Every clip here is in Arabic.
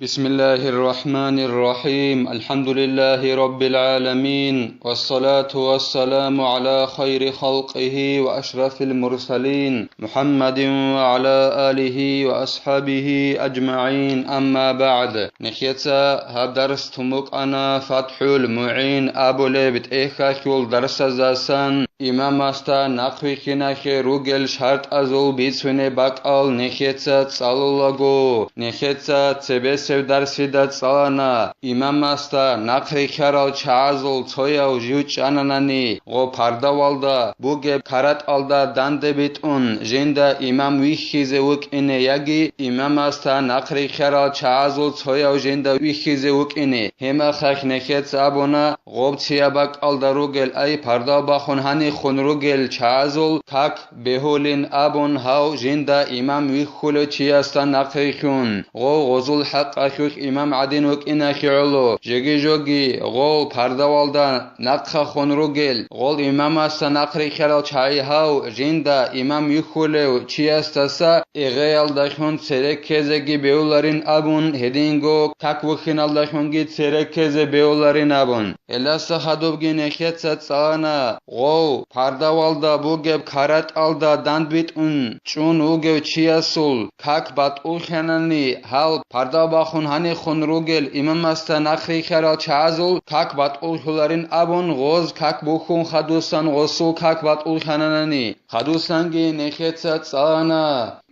بسم الله الرحمن الرحيم الحمد لله رب العالمين والصلاة والسلام على خير خلقه وأشرف المرسلين محمد وعلى آله وأصحابه أجمعين أما بعد نخيتا هدرس تمك أنا فتح المعين أبو لبت إيخاكول درس زاسان إمام استا نقوي خناخي روغل شرط أزول بيتسوني باقال نخيتا تصالولاغو نخيتا تبس درسی داد سالنا امام استا نقری خرال چازل تویا و جیو چاننانی و پردا والدا بوگه کرات آلدا دنده بیت اون جنده امام ویخیزه وک اینه یگی امام استا نقری خرال چازل تویا و جنده ویخیزه وک اینه همه خاک نخیت سابونا غوب چیا باک آلدا روگل ای پردا باخون هنی خون روگل چازل تک بهولین ابون هاو جنده امام ویخولو چیاستا نقری خون غزول حق أشوك إمام عدين وك إنا خيرلو جيجي جوجي غول پردوالدا نقخ خون روگل غول إمام استا نقري خيرال چاي هاو جندا إمام يخولو چي استاسا إغيال داشون سرك كزگي بيولارين أبون هدينگو تك وخينال داشونگي سرك كز بيولارين أبون إلاستا خدوبگي نخيت ستسانا غول پردوالدا بوگب كارات آلدا دند بيت اون چون وگو چي اسول كاك بات اوخناني هاو پردوالدا خون هنی خون روگل امام استا نخری خرال چازل کاک بات اولخولارین ابون غوز کاک بخون خدوستان غسول کاک بات اولخانانانی خدوستانگی نخیت سانا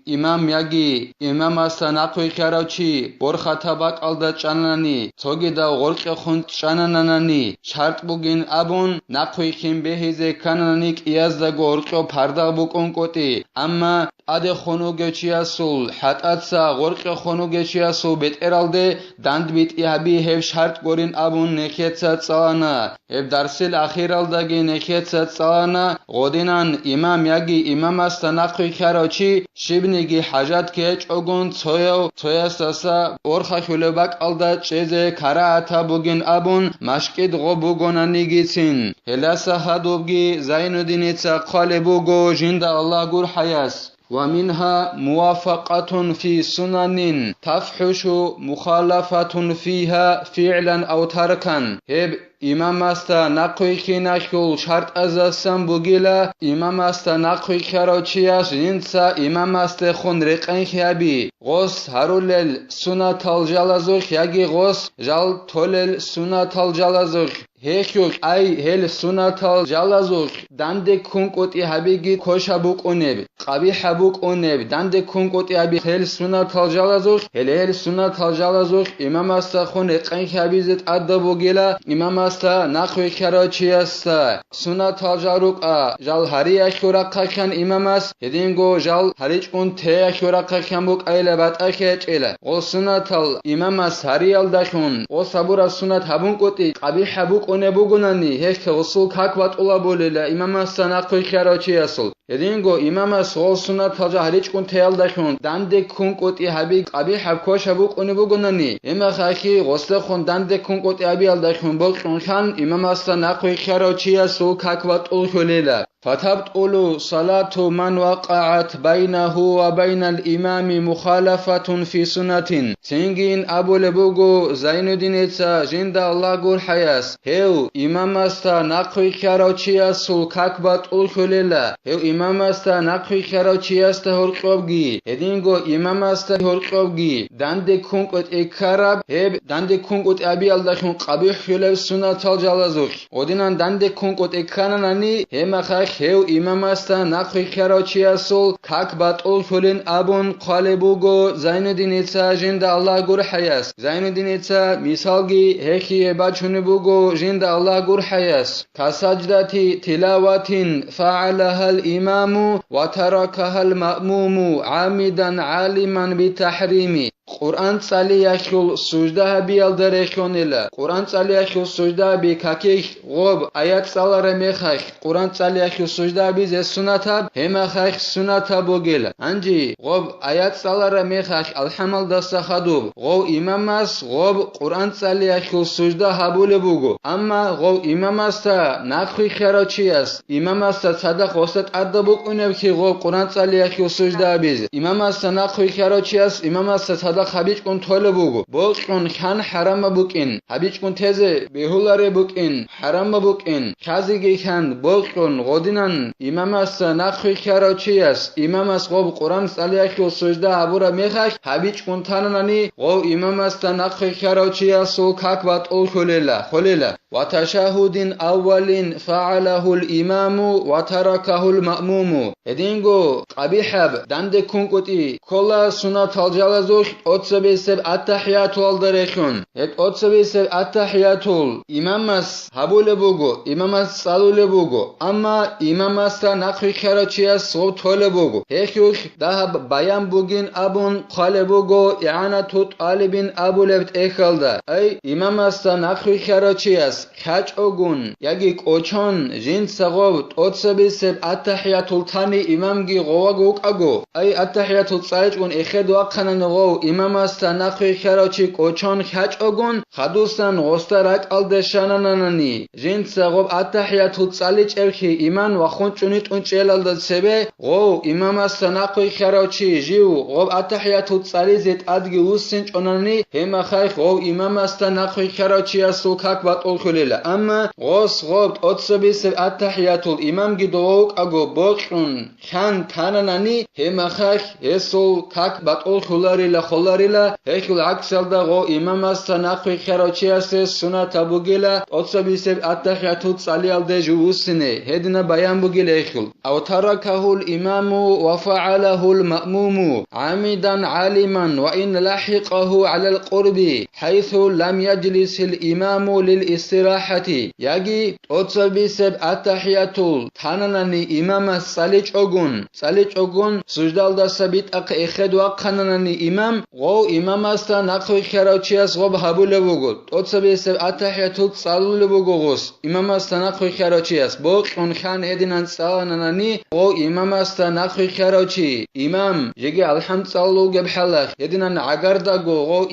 امام یگی امام استا نقوی خرال چی برخ تباک آلدا چاننانی توگی دا غرق خون چاننانی شرط بگین ابون نقوی خیم بهیزه کنانیک ایاز دا غرق و پردا بکن کتی اما اد خونوگه چی اسول حتاتسا غرق خونوگه چی اسول بیت ارالده دند بیت ایهبی هف شرط گورین ابون نخیت سانا هف درسل اخیرالدگی نخیت سانا غودینان امام یگی امام استا نقوی خراچی شبنگی حاجت که چوگون تویا ساسا برخا خلوبک آلدا چیزه کارا اتا بگین ابون مشکید غو بگونانی گیتین هلاسا حدوبگی زینودینیتسا قال بگو جند الله گر حیاس ومنها موافقة في سنن تفحش مخالفة فيها فعلا أو تركا هب امام استا نقوی خیناشول شرط ازاسن بوگیلا امام استا نقوی خراچیاش جنسا امام استا خون رقن خیابی غوس هرولل سنت الجلازوخ یگی غوس جال تولل سنت الجلازوخ هیچوک ای هل سنت الجلازوخ دنده کنکوتی هبیگی کوشابوک اونب قبیحبوک اونب دنده کنکوتی هبی هل سنت الجلازوخ هل سنت الجلازوخ امام استا خون رقن خیابی زد ادا بوگیلا امام استا نقوی خراچی استا سنت الجاروک جال هری اخورا قکن امام است هدینگو جال هریچ اون ته اخورا قکن بوک ایله بات اخیچ ایله او سنت امام است هری الدشون او صبور سنت هبون کوتی قبیح بوک اون بوگونانی هیچ غسل کاک بات اولا بولیلا امام است نقوی خراچی اسل هدینگو امام است او سنت هریچ اون ته الدشون دنده کون کوتی هبی قبیح کوش بوک اون بوگونانی اما خاکی غسل خون دنده کون کوتی هبی الدشون بوک خان امام استا نقوی خراچی اسو کاکوات اولخولیلا فتبطل صلاة من وقعت بينه وبين الإمام مخالفة في سنة سنگين أبو لبوغو زين الدين إتسا جند الله قول حياس هيو إمام استا نقوي خراچي اسو كاكبات أولخوليلا هيو إمام استا نقوي خراچي استا هرقوبگي هدينگو إمام استا هرقوبگي دند كونكوت إكارب هيب دند كونكوت أبي الدخون قبيح خلو سنة الجلازوخ ودينان دند كونكوت إكاناناني هما خاك هيو إمام استا نقوي خراچي اسول كاكبات أولخولين أبون قالبوغو زين الدين إتسا جند الله قول حياس زين الدين إتسا مثالگي هيكي باچوني بوغو جند الله قول حياس كسجدة تلاوة فعلها الإمام وتركها المأموم عامدا عالما بتحريم قرآن صلي يخل سجده بيال درخون إلا قرآن صلي يخل سجده بكاكيخ غوب آيات صلى رميخخ قرآن صلي يخل سجده بيز سنة همخخ سنة بوغيلا انجي غوب آيات صلى رميخخ الحمل دست خدوب غو امام اس غوب قرآن صلي يخل سجده هبول بوغو اما غو امام استا نقخي خراچي است امام استا صدق وسط ادبوك اونب كي غوب قرآن صلي يخل سجده بيز امام استا نقخي خراچي است امام استا صدق حبيجكم طول بوغو بوغن كان حرام بوكين حبيجكم تزه بهولار بوكين حرام بوكين كازيگي كان بوغن غودينان إمام است نخوي كراچياس إمام است غوب قرآن سالياخي سجده ابورا ميخاك حبيجكم تاناني غو إمام است نخوي كراچياس و كاكبات اول خليلا وتشهد أول فعله الإمام وتركه المأموم هدينغو قبيحب دند كونكوتي كلا سنة الجلزوخ أتسبيسب التحيات والدريخون أتسبيسب التحيات إمامس هبول بوغو إمامس صلول بوغو أما إمامس نقري خراچياس صوت طول بوغو هيخيوخ دهب بيان بوغين أبون قال بوغو إعانة طالبين أبو لبت إخلده أي إمامس نقري خراچياس خاچ اوگون یگی کوچان جن سغوب اوتسبیسب التحیات الثانی امامگی غواگوک اگو ای التحیات الصایجون اخد واقنن غو امام است نقی خراچی کوچان خاچ اوگون خدوستان غسترک الدشانانانی جن سغوب التحیات الصالج ارخی ایمان و خونچونیت اونچلال سبه غو امام است نقی خراچی جیو غوب التحیات الصالیزت ادگی وسنچ اونانی هم خیخ غو امام است نقی خراچی اسو کاک بات اول أما غوص غوبت أتصبيسب التحيات الإمام جدوك أغو بوكرون خان تاناناني هما خاك هسول كاك بطول خلاري لا هيك العكس دا غو إمام استناقي خراچياس سنة تبوغيلا أتصبيسب التحيات الصالي الدجوسني هدنا بيان بوغيل إخل أو تركه الإمام وفعله المأموم عمدا عالما وإن لحقه على القرب حيث لم يجلس الإمام للاستراحة يجي أتصبيسب التحياتول تاناناني إمام صليج أغون سجدال دا سبيت أق إخد وقناناني إمام غو إمام استا نقوي خراچياس غوب هبول بوغو أتصبيسب التحياتول صلول بوغوغوس إمام استا نقوي خراچياس بوغ خان هدينان صلاناناني غو إمام استا نقوي خراچي إمام يجي الحمد صلو جبحلخ هدينان عقردا غو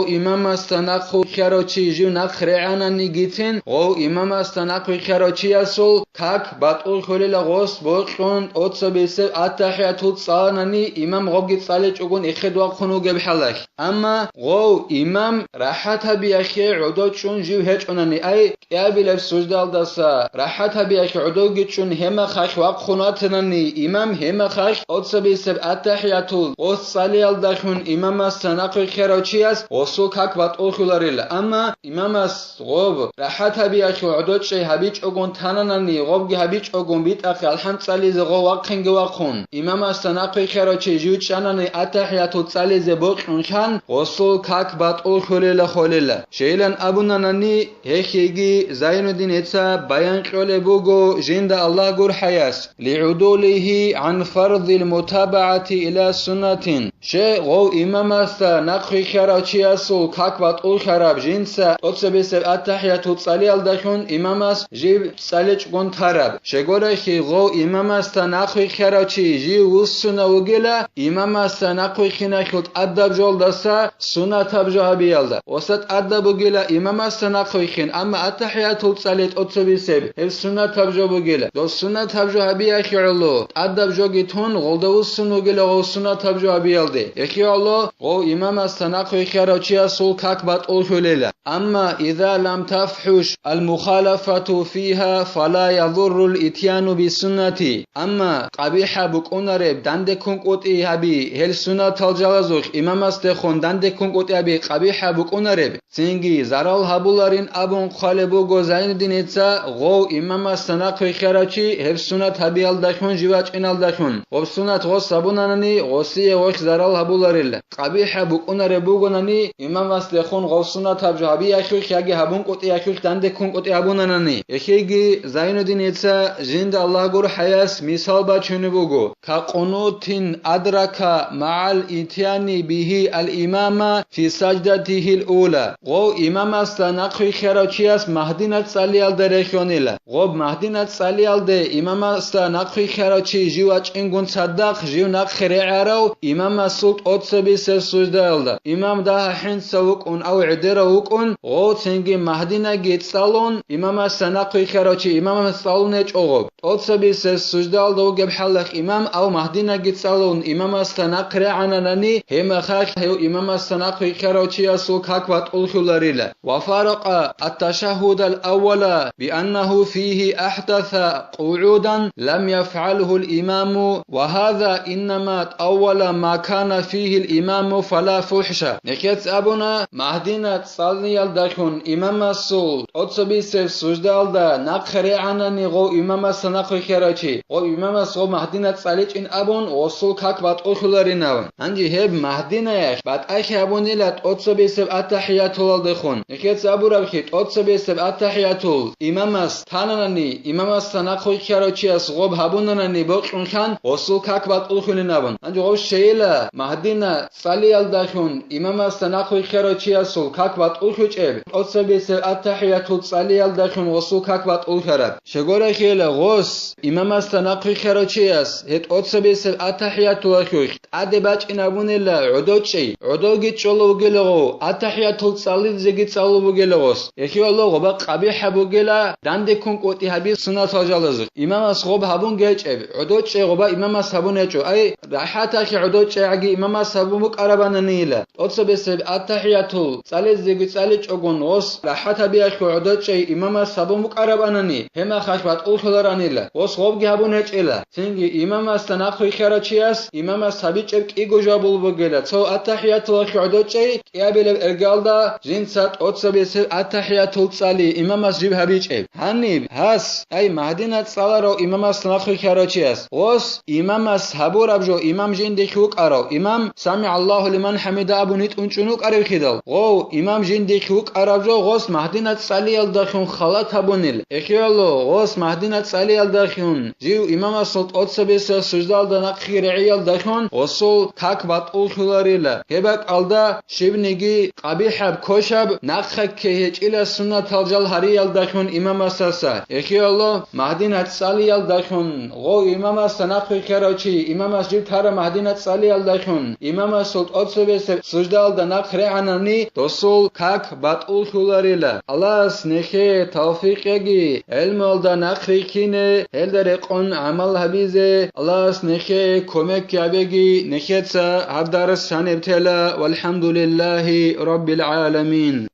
إمام استا نقوي خراچي جو نقرعاناني جيتين غو إمام است نقوي خراچياسول كاك بطول خليل غوس بوغن أتصبيسب التحيات الصاناني إمام غوغي صالج أغون إخد وقنو جبحلخ أما غو إمام راحتها بيخي عدو چون جيو هج أناني أي كيابي سجدال داسا راحتها بيخي عدو چون هما خاخ وقناتناني إمام هما خاخ أتصبيسب التحيات غوس صاليال داخون إمام است نقوي خراچياس غوسو كاك بطول خلاريل أما إمام است غوب راحتها بيخي عدو شي هبيج أغون تاناناني غوغي هبيج أغون بيت أخي الحمد صاليز غو وقن وقون إمام است نقوي خراچي جيو چاناني التحيات الصاليز بوغن خان غوسو كاك بطول خليل شيلان أبوناناني هيخيجي زين الدين إتسا بيان قول بوغو جند الله قر حياس لعدوله عن فرض المتابعة إلى سنة شي غو إمام است نقوي خراچي اسو كاك بطول خراب جنسا أتصبيسب التحيات الصالي الدخون إمام است جيب صالج قن تراب شغوري خي غو إمام است نقوي خراچي جي وسنا وگلا إمام است نقوي خناخوت أدب جول دسا سنة تبجه بيالدا وسط أدب وگلا إمام است نقوي خن أما التحيات الصالي أتصبيسب هل سنة تبجه وگلا دو سنة تبجه بياخي علو أدب جوگي تون غلدا وسن وگلا غو سنة تبجه بيالدي يخي علو غو إمام است نقوي خراچي اسو كاك بات أول خليلا أما إذا لم تفحش المخالفة فيها فلا يضر الاتيان بسنة أما قبيحة بكونرب دند كونكوتي هبي هل سنة الجلزوخ إمام استخون دند كونكوتي هبي قبيحة بكونرب سنگي زرال هبولارين أبون خالبو غزاين دينيتسا غو إمام استناقوي خراچي هل سنة هبي الدخون جواج إن الدخون غو سنة غو سابوناناني غوسي غوخ زرال هبولاريل قبيحة بكونرب بوغناني إمام استخون غو سنة هبجابي يخوخ يجي هبون قوتي يخوخ دند كونكوتي أبوناناني يخيجي زين الدين إتسا جند الله قر حياس مثال بچون بوغو كقنوت أدرك مع الإتيان به الإمام في سجدته الأولى غو إمام استنقي خيراتشياس مهدينة صليال دريخونيلا غوب مهدينة صليال دي إمام استنقي خيراتشي جيواج إنغون صدق جيو نقخري عراو إمام السلط أتسبي سجدالدا إمام ده حين سوكون أو عدروكون غو تنجي مهدينة جيت صالون إمام استنقي خيراتشي إمام الصالونيج أغوب أتسبي سجدالدا وجب حلق إمام أو مهدينة جيت صالون إمام استنقري عنانني هم خاك هيو إمام استنقي خيراتشي أسوك هكوات الخلاريلا وفارق التشهد الأول بأنه فيه أحدث قعودا لم يفعله الإمام وهذا إنما أول ما كان فيه الإمام فلا فحش نكيت أبونا مهدينة صلي الدخون إمام السول أتصبي سجدال دا نقخري عناني غو إمام السنقي خيراتشي غو إمام السول مهدينة صليج إن أبون وصول كاكبات الخلارينا عندي هب مهدينة يخ بعد أخي أبوني لات أتصبي سب التحيات الدخون نكيت أبورا بخيت أتصبي سب التحيات إمامس تانانني إمامس تنقخي خيراتشي أسغوب هبونانني بقرن خان وصول كاكبات الخلينابن عندي غو شيلا مهدينة صلي الدخون إمامس تنقخي خيراتشي أسول كاكبات الخليج أتصبي سب التحيات صلي الدخون وصول كاكبات الخراب شغورا خيلا غوس إمامس تنقخي خيراتشي أس هت أتصبي سب التحيات الخليج أدباج إن أبوني لا عدوشي عدوغي تشولو جلغو التحيات صلي زيجي تصلو بجلغوس يخي الله غبا قبيح بجلا داندي كون قوتي هبي سنة تجالزق إمام أصحاب هبون جيج عدوت شيء غبا إمام أصحابون يجوا أي راحتك عدوت شيء عجي إمام أصحابك أربعة نيلة أتصب سب التحيات صلي زيجي صلي تجون وس راحت بيأخذ عدوت شيء إمام أصحابك أربعة ني هم خشبات أول نيلة وس غب جابون يج إله سنجي إمام أستناقي خيراتشياس إمام أصحابك إيجو جابول بجلا سو التحيات عدوت شيء يابل الرجال جنسات أتصبي سب التحيات صلي إمام أسجيب هبيج هنيب هاس أي مهدينة صلارو إمام أسناخي خيراتشياس وس إمام أسحبور أبجو إمام جين ديكوك أرو إمام سمع الله لمن حمد أبو نيت أنشنوك أرو خدال غو إمام جين ديكوك أربجو غوس مهدينة صلي الدخون خلات هبونيل إخيالو غوس مهدينة صلي الدخون جيو إمام أسلط أتصبي سجدال دنق خيرعي الدخون وصول كاك بطول خلاريلا هبك ألدا شبنيجي قبيحب كوشب نخك كهج إلى سنة تلجل هري الدخون إمام أساسا إخي الله مهدينة صلي الدخون غو إمام أسنقي خيراتشي إمام أسجيب تارا مهدينة صلي الدخون إمام أسلط أتصبي سجدال دنق رعناني توصل كاك بطول خلاريلا الله سنخي توفيق يجي علم الدنق ريكيني هل درقون عمل هبيزي الله سنخي كومك يابيجي نخيتسا هبدارس شان ابتلا والحمد لله رب العالمين.